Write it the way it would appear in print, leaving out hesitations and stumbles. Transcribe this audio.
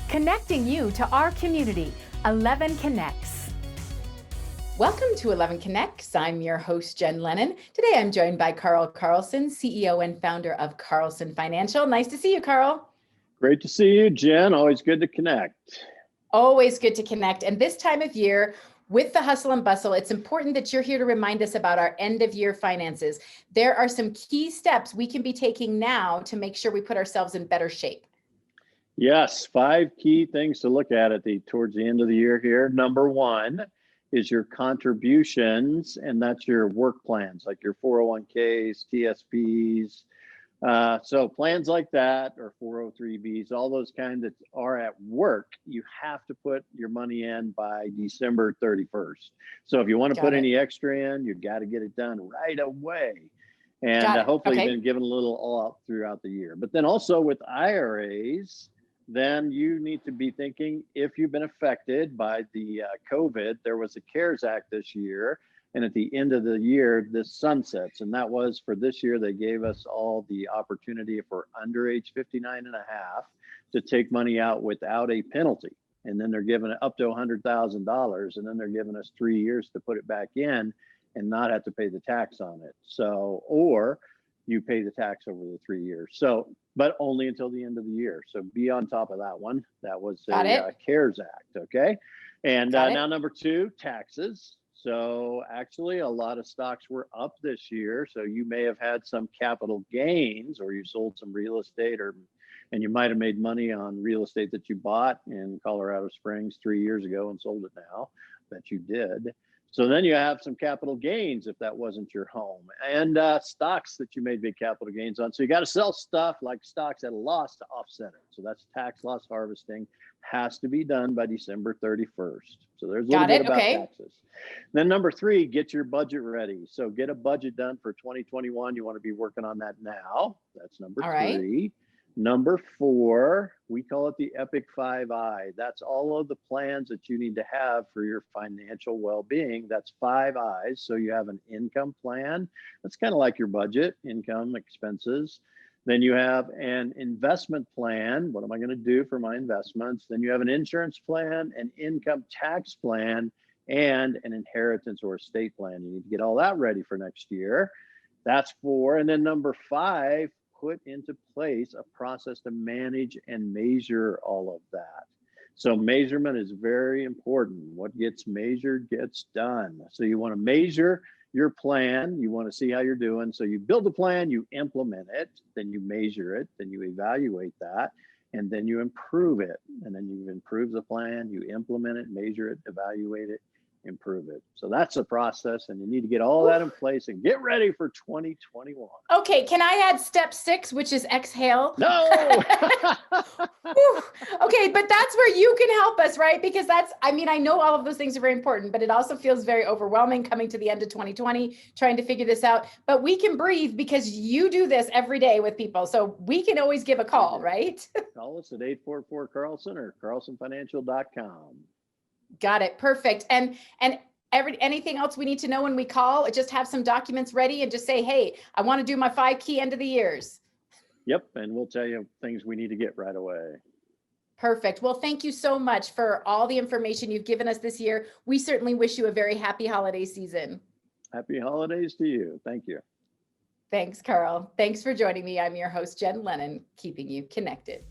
connecting you to our community, 11 Connects. Welcome to 11 Connects. I'm your host, Jen Lennon. Today I'm joined by Carl Carlson, CEO and founder of Carlson Financial. Nice to see you, Carl. Great to see you, Jen. Always good to connect. Always good to connect. And this time of year, with the hustle and bustle, it's important that you're here to remind us about our end of year finances. There are some key steps we can be taking now to make sure we put ourselves in better shape. Yes, 5 key things to look at towards the end of the year here. Number 1 is your contributions, and that's your work plans, like your 401ks, TSPs. So plans like that, or 403bs, all those kinds that are at work, you have to put your money in by December 31st. So if you want to put any extra in, you've got to get it done right away. And hopefully you've been given a little all out throughout the year. But then also with IRAs, then you need to be thinking, if you've been affected by the COVID, there was a CARES Act this year. And at the end of the year, this sunsets. And that was for this year, they gave us all the opportunity, if we're under age 59 and a half, to take money out without a penalty. And then they're giving it up to $100,000. And then they're giving us 3 years to put it back in and not have to pay the tax on it. So, or you pay the tax over the 3 years. So, but only until the end of the year. So be on top of that one. That was a CARES Act, okay? And now number 2, taxes. So actually a lot of stocks were up this year. So you may have had some capital gains, or you sold some real estate, and you might have made money on real estate that you bought in Colorado Springs 3 years ago and sold it now. Bet you did. So then you have some capital gains if that wasn't your home, and stocks that you made big capital gains on. So you got to sell stuff like stocks at a loss to offset it. So that's tax loss harvesting, has to be done by December 31st. So there's a little bit about taxes. Then number 3, get your budget ready. So get a budget done for 2021. You want to be working on that now. That's number 3. Number 4, we call it the Epic 5I. That's all of the plans that you need to have for your financial well-being. That's 5 I's. So you have an income plan. That's kind of like your budget, income, expenses. Then you have an investment plan. What am I going to do for my investments? Then you have an insurance plan, an income tax plan, and an inheritance or estate plan. You need to get all that ready for next year. That's 4. And then number 5, put into place a process to manage and measure all of that. So measurement is very important. What gets measured gets done. So you want to measure your plan. You want to see how you're doing. So you build a plan, you implement it, then you measure it, then you evaluate that, and then you improve it. And then you improve the plan, you implement it, measure it, evaluate it, improve it. So that's the process, and you need to get all that in place and get ready for 2021. Okay, can I add step 6, which is exhale? No. Okay, but that's where you can help us, right? Because I know all of those things are very important, but it also feels very overwhelming coming to the end of 2020, trying to figure this out. But we can breathe because you do this every day with people. So we can always give a call, right? Call us at 844-CARLSON or carlsonfinancial.com. Got it. Perfect. And anything else we need to know when we call? Just have some documents ready and just say, hey, I want to do my 5 key end of the years. Yep. And we'll tell you things we need to get right away. Perfect. Well, thank you so much for all the information you've given us this year. We certainly wish you a very happy holiday season. Happy holidays to you. Thank you. Thanks, Carl. Thanks for joining me. I'm your host, Jen Lennon, keeping you connected.